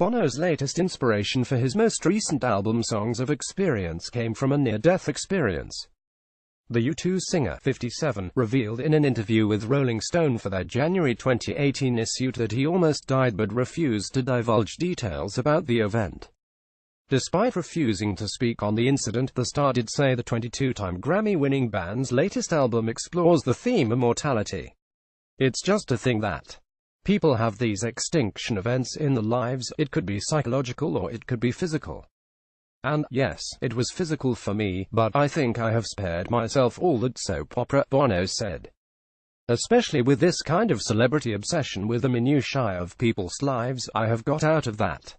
Bono's latest inspiration for his most recent album Songs of Experience came from a near-death experience. The U2 singer, 57, revealed in an interview with Rolling Stone for their January 2018 issue that he almost died but refused to divulge details about the event. Despite refusing to speak on the incident, the star did say the 22-time Grammy-winning band's latest album explores the theme of mortality. It's just a thing that people have, these extinction events in their lives. It could be psychological or it could be physical. And, yes, it was physical for me, but I think I have spared myself all that soap opera, Bono said. Especially with this kind of celebrity obsession with the minutiae of people's lives, I have got out of that.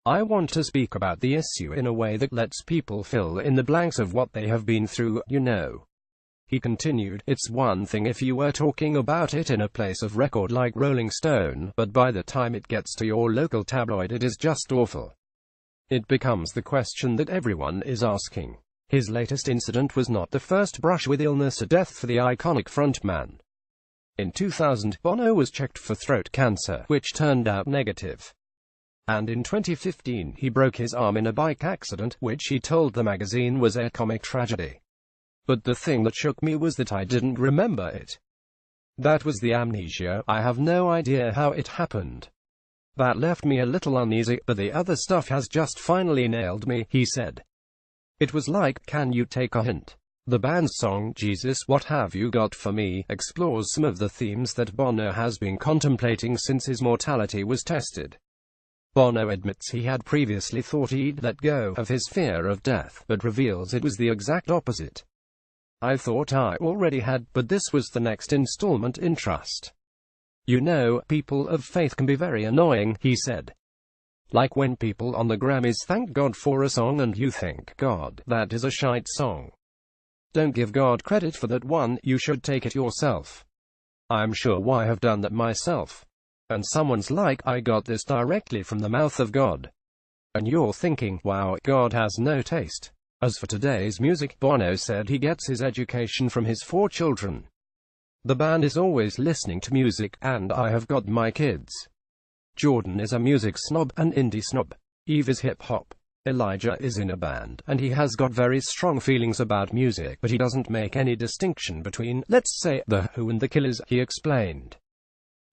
I want to speak about the issue in a way that lets people fill in the blanks of what they have been through, you know. He continued, it's one thing if you were talking about it in a place of record like Rolling Stone, but by the time it gets to your local tabloid it is just awful. It becomes the question that everyone is asking. His latest incident was not the first brush with illness or death for the iconic frontman. In 2000, Bono was checked for throat cancer, which turned out negative. And in 2015, he broke his arm in a bike accident, which he told the magazine was a comic tragedy. But the thing that shook me was that I didn't remember it. That was the amnesia. I have no idea how it happened. That left me a little uneasy, but the other stuff has just finally nailed me, he said. It was like, can you take a hint? The band's song, Jesus, What Have You Got For Me, explores some of the themes that Bono has been contemplating since his mortality was tested. Bono admits he had previously thought he'd let go of his fear of death, but reveals it was the exact opposite. I thought I already had, but this was the next installment in trust. You know, people of faith can be very annoying, he said. Like when people on the Grammys thank God for a song and you think, God, that is a shite song. Don't give God credit for that one, you should take it yourself. I'm sure I have done that myself. And someone's like, I got this directly from the mouth of God. And you're thinking, wow, God has no taste. As for today's music, Bono said he gets his education from his 4 children. The band is always listening to music, and I have got my kids. Jordan is a music snob, an indie snob. Eve is hip-hop. Elijah is in a band, and he has got very strong feelings about music, but he doesn't make any distinction between, let's say, The Who and The Killers, he explained.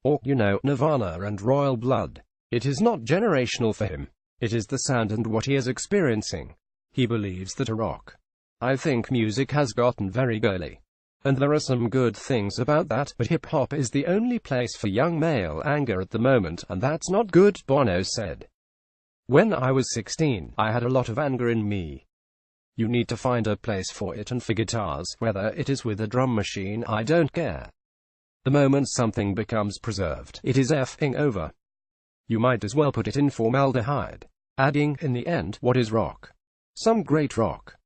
Or, you know, Nirvana and Royal Blood. It is not generational for him. It is the sound and what he is experiencing. He believes that I think music has gotten very girly. And there are some good things about that, but hip-hop is the only place for young male anger at the moment, and that's not good, Bono said. When I was 16, I had a lot of anger in me. You need to find a place for it, and for guitars, whether it is with a drum machine, I don't care. The moment something becomes preserved, it is effing over. You might as well put it in formaldehyde. Adding, in the end, what is rock? Some great rock.